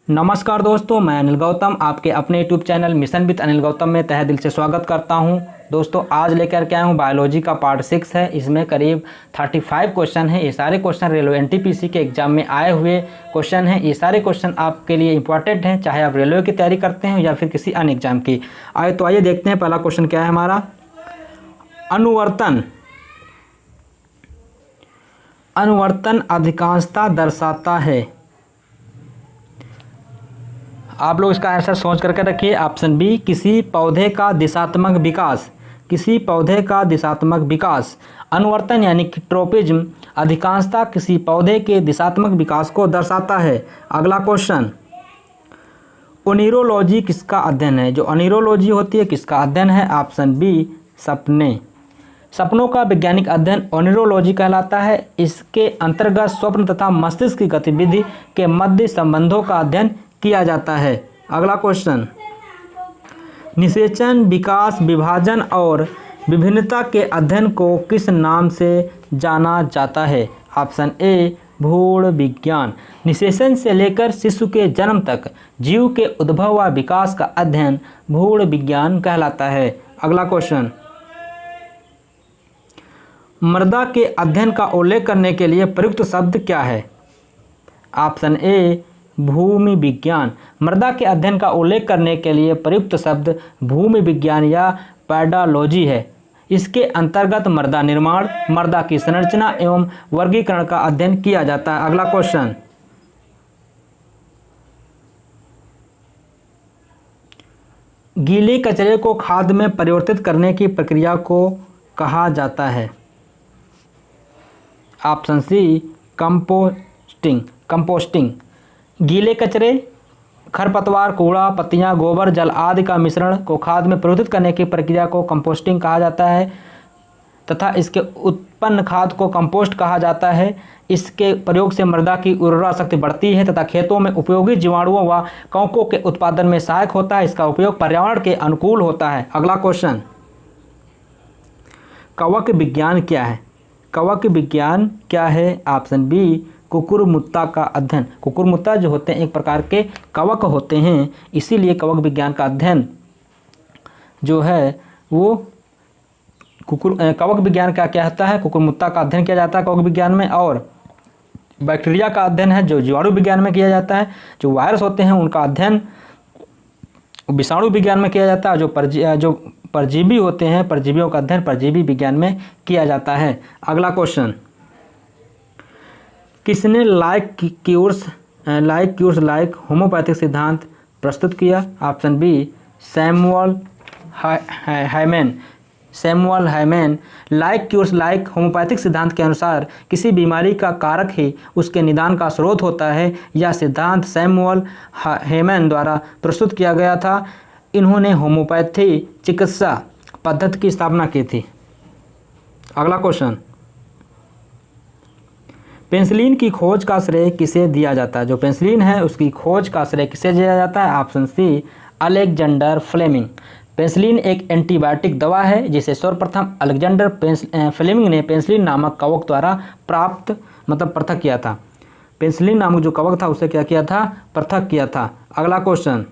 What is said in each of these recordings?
नमस्कार दोस्तों, मैं अनिल गौतम आपके अपने YouTube channel mission with Anil Gautam में तहे दिल से स्वागत करता हूं। दोस्तों आज लेकर के आया हूं बायोलॉजी का पार्ट 6 है। इसमें करीब 35 क्वेश्चन हैं। ये सारे क्वेश्चन रेलवे एनटीपीसी के एग्जाम में आए हुए क्वेश्चन हैं। ये सारे क्वेश्चन आपके लिए इंपॉर्टेंट हैं, चाहे आप रेलवे की तैयारी करते हैं या फिर किसी अन्य एग्जाम की। आइए देखते हैं पहला क्वेश्चन क्या है हमारा। अनुवर्तन अधिकांशता दर्शाता है। आप लोग इसका आंसर सोच करके रखिए। ऑप्शन बी, किसी पौधे का दिशात्मक विकास। किसी पौधे का दिशात्मक विकास। अनुवर्तन यानी कि ट्रोपिज्म अधिकांशता किसी पौधे के दिशात्मक विकास को दर्शाता है। अगला क्वेश्चन, ओनिरोलॉजी किसका अध्ययन है। जो ओनिरोलॉजी होती है किसका अध्ययन है। ऑप्शन बी, सपने। सपनों का वैज्ञानिक अध्ययन ओनिरोलॉजी कहलाता है। इसके अंतर्गत स्वप्न तथा मस्तिष्क की गतिविधि के मध्य संबंधों का अध्ययन किया जाता है। अगला क्वेश्चन, निषेचन, विकास, विभाजन और विभिन्नता के अध्ययन को किस नाम से जाना जाता है। ऑप्शन ए, भ्रूण विज्ञान। निषेचन से लेकर शिशु के जन्म तक जीव के उद्भव व विकास का अध्ययन भ्रूण विज्ञान कहलाता है। अगला क्वेश्चन, मृदा के अध्ययन का उल्लेख करने के लिए प्रयुक्त शब्द क्या है। ऑप्शन ए, भूमि विज्ञान। मृदा के अध्ययन का उल्लेख करने के लिए प्रयुक्त शब्द भूमि विज्ञान या पैडोलॉजी है। इसके अंतर्गत मृदा निर्माण, मृदा की संरचना एवं वर्गीकरण का अध्ययन किया जाता है। अगला क्वेश्चन, गीले कचरे को खाद में परिवर्तित करने की प्रक्रिया को कहा जाता है। Option C, composting. गीले कचरे, खरपतवार, कूड़ा, पत्तियां, गोबर, जल आदि का मिश्रण को खाद में परिवर्तित करने की प्रक्रिया को कंपोस्टिंग कहा जाता है तथा इसके उत्पन्न खाद को कंपोस्ट कहा जाता है। इसके प्रयोग से मृदा की उर्वरा शक्ति बढ़ती है तथा खेतों में उपयोगी जीवाणुओं व कवकों के उत्पादन में सहायक होता है। इसका उपयोग पर्यावरण के अनुकूल होता है। अगला क्वेश्चन, कवक विज्ञान क्या है। कवक विज्ञान क्या है। ऑप्शन बी, कुकुरमुत्ता का अध्ययन। कुकुरमुत्ता जो होते हैं एक प्रकार के कवक होते हैं, इसीलिए कवक विज्ञान का अध्ययन जो है वो कवक विज्ञान का क्या होता है, कुकुरमुत्ता का अध्ययन किया जाता है कवक विज्ञान में। और बैक्टीरिया का अध्ययन है जो जीवाणु विज्ञान में किया जाता है। जो वायरस होते हैं उनका अध्ययन विषाणु विज्ञान में किया जाता है। जो परजीवी होते हैं, परजीवियों का अध्ययन परजीवी विज्ञान में किया जाता है। अगला क्वेश्चन, किसने लाइक क्यूर्स होम्योपैथिक सिद्धांत प्रस्तुत किया। Option B, Samuel Hahnemann. Like cures like homeopathic सिद्धांत के अनुसार किसी बीमारी का कारक ही उसके निदान का स्रोत होता है। यह सिद्धांत सैमुअल हाइमैन द्वारा प्रस्तुत किया गया था। इन्होंने होम्योपैथी चिकित्सा पद्धति की स्थापना की थी। अगला क्वेश्चन, पेंसिलिन की खोज का श्रेय किसे दिया जाता है। जो पेंसिलिन है उसकी खोज का श्रेय किसे दिया जाता है। Option C, Alexander Fleming. Penicillin एक एंटीबायोटिक दवा है जिसे सर्वप्रथम अलेक्जेंडर फ्लेमिंग ने पेंसिलिन नामक कवक द्वारा पृथक किया था। पेंसिलिन नामक जो कवक था उसे क्या किया था, पृथक किया था। अगला क्वेश्चन,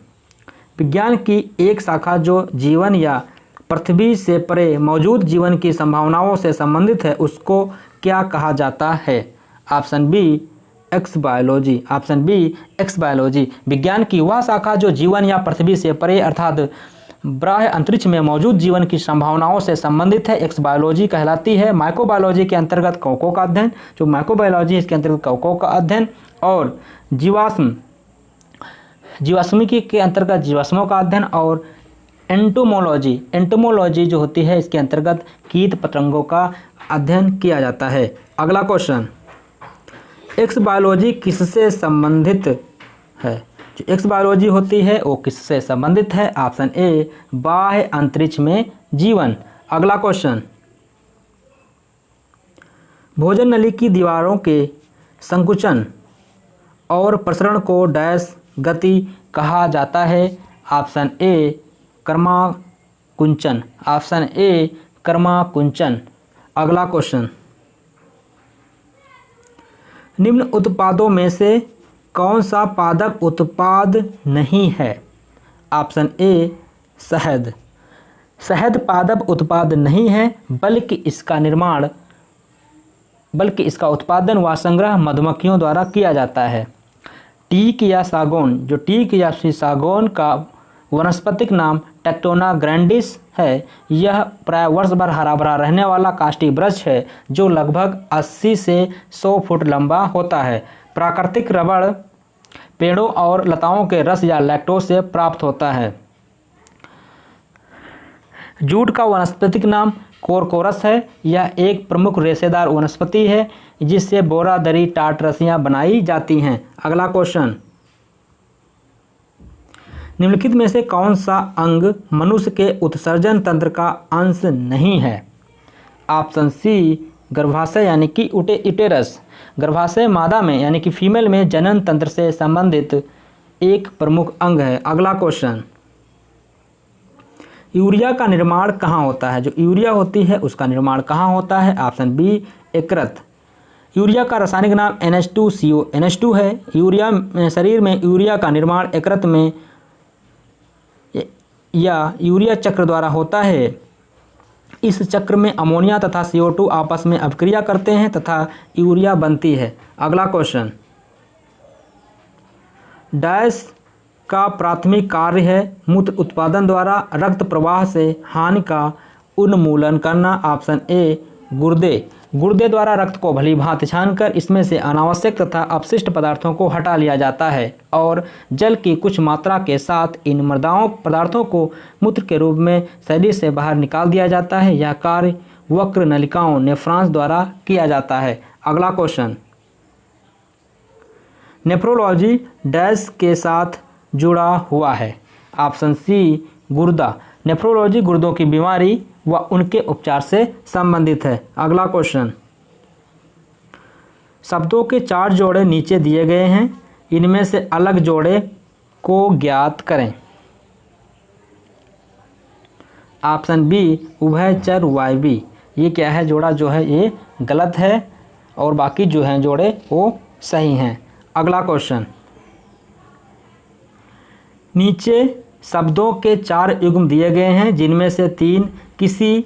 विज्ञान की एक शाखा जो जीवन या पृथ्वी से परे मौजूद जीवन की संभावनाओं से संबंधित है उसको क्या कहा जाता है। Option B, exobiology. Option B, exobiology. विज्ञान की वह शाखा जो जीवन या पृथ्वी से परे अर्थात बाह्य अंतरिक्ष में मौजूद जीवन की संभावनाओं से संबंधित है, एक्स बायोलॉजी कहलाती है। माइक्रोबायोलॉजी के अंतर्गत कवकों का अध्ययन, जो माइक्रोबायोलॉजी इसके अंतर्गत कवकों का अध्ययन। और जीवाश्मिकी के अंतर्गत जीवाश्मों का अध्ययन। और एंटोमोलॉजी जो होती है इसके अंतर्गत कीट पतंगों का अध्ययन किया जाता है। अगला क्वेश्चन, एक्स बायोलॉजी किससे संबंधित है। जो एक्स बायोलॉजी होती है वो किससे संबंधित है। ऑप्शन ए, बाह्य अंतरिक्ष में जीवन। अगला क्वेश्चन, भोजन नली की दीवारों के संकुचन और प्रसरण को डैश गति कहा जाता है। ऑप्शन ए, कर्माकुंचन। ऑप्शन ए, कर्माकुंचन। अगला क्वेश्चन, निम्न उत्पादों में से कौन सा पादप उत्पाद नहीं है? ऑप्शन ए शहद। शहद पादप उत्पाद नहीं है, बल्कि इसका उत्पादन व संग्रह मधुमक्खियों द्वारा किया जाता है। टीक या सागौन, जो टीक या सागौन का वनस्पतिक नाम टेक्टोना ग्रैंडिस है, यह प्राय वर्ष भर हरा भरा रहने वाला काष्ठी वृक्ष है जो लगभग 80 से 100 फुट लंबा होता है। प्राकृतिक रबड़ पेड़ों और लताओं के रस या लैक्टोज से प्राप्त होता है। जूट का वनस्पतिक नाम कोरकोरस है। यह एक प्रमुख रेशेदार वनस्पति है जिससे बोरा, दरी, टाट, रस्सियां बनाई जाती हैं। अगला क्वेश्चन, निम्नलिखित में से कौन सा अंग मनुष्य के उत्सर्जन तंत्र का अंश नहीं है? ऑप्शन सी गर्भाशय यानी कि यूटेरस। गर्भाशय मादा में यानी कि फीमेल में जनन तंत्र से संबंधित एक प्रमुख अंग है। अगला क्वेश्चन, यूरिया का निर्माण कहाँ होता है? जो यूरिया होती है उसका निर्माण कहाँ होता है? ऑप्शन बी यकृत। यूरिया का रासायनिक नाम NH2CO NH2 है। यूरिया शरीर में यूरिया का निर्माण यकृत में या यूरिया चक्र द्वारा होता है। इस चक्र में अमोनिया तथा CO2 आपस में अभिक्रिया करते हैं तथा यूरिया बनती है। अगला क्वेश्चन, डैश का प्राथमिक कार्य है मूत्र उत्पादन द्वारा रक्त प्रवाह से हानि का उन्मूलन करना। ऑप्शन ए गुर्दे। गुर्दे द्वारा रक्त को भली भांति छानकर इसमें से अनावश्यक तथा अपशिष्ट पदार्थों को हटा लिया जाता है और जल की कुछ मात्रा के साथ इन मृदाओं पदार्थों को मूत्र के रूप में शरीर से बाहर निकाल दिया जाता है। यह कार्य वक्र नलिकाओं नेफ्रॉन्स द्वारा किया जाता है। अगला क्वेश्चन, नेफ्रोलॉजी डैश के साथ जुड़ा हुआ है? ऑप्शन सी गुर्दा। नेफ्रोलॉजी गुर्दों की बीमारी व उनके उपचार से संबंधित है। अगला क्वेश्चन, शब्दों के 4 जोड़े नीचे दिए गए हैं, इनमें से अलग जोड़े को ज्ञात करें। ऑप्शन बी उभयचर वायवी। ये क्या है? जोड़ा जो है ये गलत है और बाकी जो हैं जोड़े वो सही हैं। अगला क्वेश्चन, नीचे शब्दों के 4 युग्म दिए गए हैं जिनमें से 3 किसी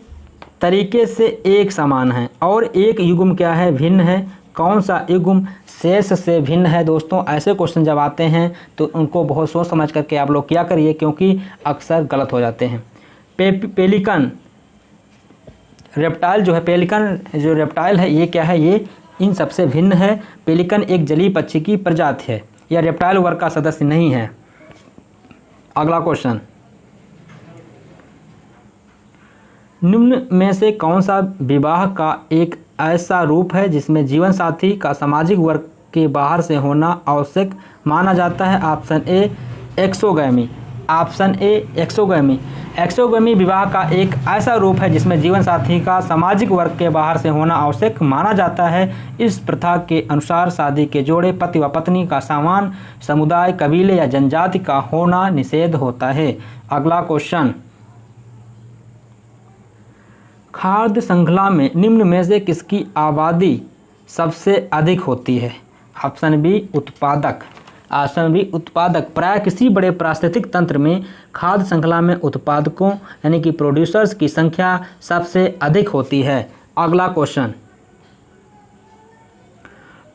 तरीके से एक समान है और एक युग्म क्या है? भिन्न है। कौन सा युग्म शेष से भिन्न है? दोस्तों ऐसे क्वेश्चन जब आते हैं तो उनको बहुत सोच समझ करके आप लोग क्या करिए, क्योंकि अक्सर गलत हो जाते हैं। पेलिकन रेप्टाइल जो है, पेलिकन जो रेप्टाइल है ये क्या है? ये इन सबसे भिन्न है। पेलिकन एक जलीय पक्षी की प्रजाति है, यह रेप्टाइल वर्ग का सदस्य नहीं है। अगला क्वेश्चन, निम्न में से कौन सा विवाह का एक ऐसा रूप है जिसमें जीवन साथी का सामाजिक वर्ग के बाहर से होना आवश्यक माना जाता है? Option A exogamy. Option A exogamy. Exogamy विवाह का एक ऐसा रूप है जिसमें जीवन साथी का सामाजिक वर्ग के बाहर से होना आवश्यक माना जाता है। इस प्रथा के अनुसार शादी के जोड़े पति व पत्नी का समान समुदाय, कबीले या जनजाति का होना निषेध होता है। अगला क्वेश्चन, खाद्य श्रृंखला में निम्न में से किसकी आबादी सबसे अधिक होती है? ऑप्शन बी उत्पादक। ऑप्शन बी उत्पादक। प्राय किसी बड़े पारिस्थितिक तंत्र में खाद्य श्रृंखला में उत्पादकों यानी कि प्रोड्यूसर्स की संख्या सबसे अधिक होती है। अगला क्वेश्चन,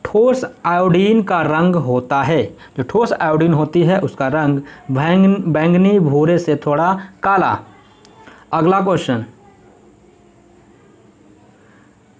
ठोस आयोडीन का रंग होता है। जो ठोस आयोडीन होती है उसका रंग बैंगनी भूरे से थोड़ा काला। अगला क्वेश्चन,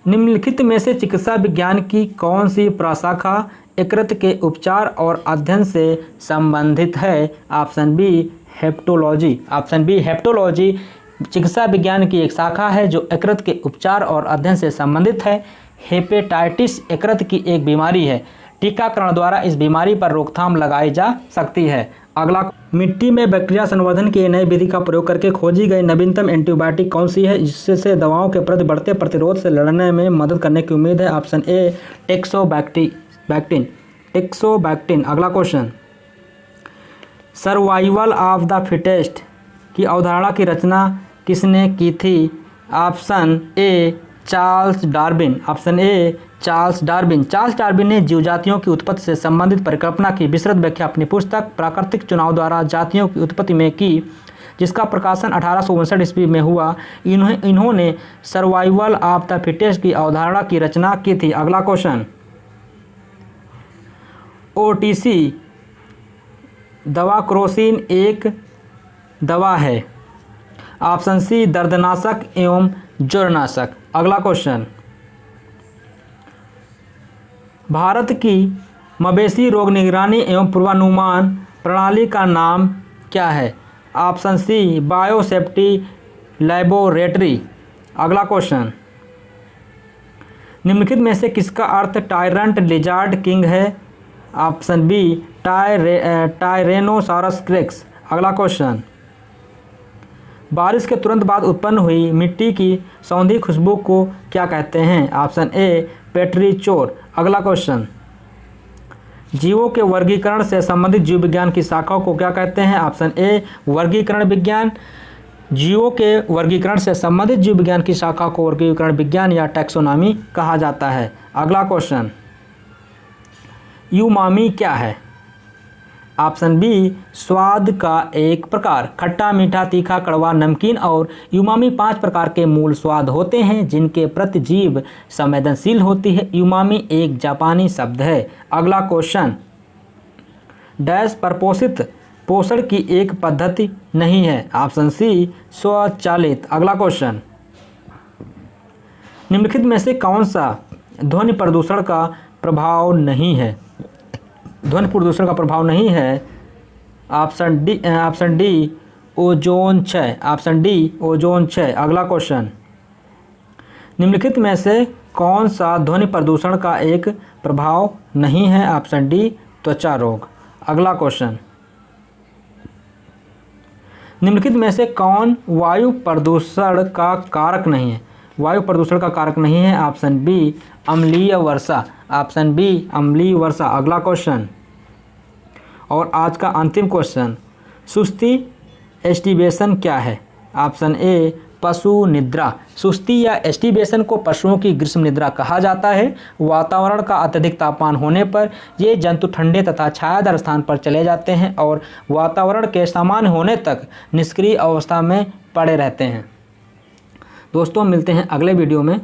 निम्नलिखित में से चिकित्सा विज्ञान की कौन सी प्रशाखा यकृत के उपचार और अध्ययन से संबंधित है? Option B hepatology. Option B hepatology चिकित्सा विज्ञान की एक शाखा है जो यकृत के उपचार और अध्ययन से संबंधित है। हेपेटाइटिस यकृत की एक बीमारी है। टीकाकरण द्वारा इस बीमारी पर रोकथाम लगाई जा सकती है। अगला, मिट्टी में बैक्टीरिया संवर्धन की नई विधि का प्रयोग करके खोजी गई नवीनतम एंटीबायोटिक कौन सी है जिससे दवाओं के प्रति बढ़ते प्रतिरोध से लड़ने में मदद करने की उम्मीद है? Option A teixobactin. अगला question, survival of the fittest की अवधारणा की रचना किसने की थी? Option A Charles Darwin. Option A Charles Darwin. Charles Darwin ने जीव जातियों की उत्पत्ति से संबंधित परिकल्पना की विस्तृत व्याख्या अपनी पुस्तक प्राकृतिक चुनाव द्वारा जातियों की उत्पत्ति में की, जिसका प्रकाशन 1859 ईस्वी में हुआ। इन्होंने सर्वाइवल ऑफ द फिटेस्ट की अवधारणा की रचना की थी। अगला क्वेश्चन, ओटीसी दवा क्रोसिन एक दवा है। ऑप्शन सी दर्दनाशक एवं ज्वरनाशक। अगला क्वेश्चन, भारत की मवेशी रोग निगरानी एवं पूर्वानुमान प्रणाली का नाम क्या है? Option C biosafety laboratory. अगला क्वेश्चन, निम्नलिखित में से किसका अर्थ टायरंट लिजार्ड किंग है? Option B tyrannosaurus rex. अगला क्वेश्चन, बारिश के तुरंत बाद उत्पन्न हुई मिट्टी की सौंधी खुशबू को क्या कहते हैं? Option A petrichor. अगला क्वेश्चन, जीवों के वर्गीकरण से संबंधित जीव विज्ञान की शाखाओं को क्या कहते हैं? ऑप्शन ए वर्गीकरण विज्ञान। जीवों के वर्गीकरण से संबंधित जीव विज्ञान की शाखा को वर्गीकरण विज्ञान या टैक्सोनॉमी कहा जाता है। अगला क्वेश्चन, यूमामी क्या है? ऑप्शन बी स्वाद का एक प्रकार। खट्टा, मीठा, तीखा, कड़वा, नमकीन और यूमामी 5 प्रकार के मूल स्वाद होते हैं जिनके प्रति जीव संवेदनशील होती है। यूमामी एक जापानी शब्द है। अगला क्वेश्चन, डैश परपोषित पोषण की एक पद्धति नहीं है? ऑप्शन सी स्वचालित। अगला क्वेश्चन, निम्नलिखित में से कौन सा ध्वनि प्रदूषण का प्रभाव नहीं है? ध्वनि प्रदूषण का प्रभाव नहीं है। ऑप्शन डी ओजोन क्षय। ऑप्शन डी ओजोन क्षय। अगला क्वेश्चन, निम्नलिखित में से कौन सा ध्वनि प्रदूषण का एक प्रभाव नहीं है? ऑप्शन डी त्वचा रोग। अगला क्वेश्चन, निम्नलिखित में से कौन वायु प्रदूषण का कारक नहीं है? वायु प्रदूषण का कारक नहीं है। ऑप्शन बी अम्लीय वर्षा। ऑप्शन बी अम्लीय वर्षा। अगला क्वेश्चन और आज का अंतिम क्वेश्चन, सुस्ती एस्टिवेशन क्या है? ऑप्शन ए पशु निद्रा। सुस्ती या एस्टिवेशन को पशुओं की ग्रीष्म निद्रा कहा जाता है। वातावरण का अत्यधिक तापमान होने पर ये जंतु ठंडे तथा छायादार स्थान पर चले जाते हैं और वातावरण के सामान्य होने तक निष्क्रिय अवस्था में पड़े रहते हैं। दोस्तों, मिलते हैं अगले वीडियो में।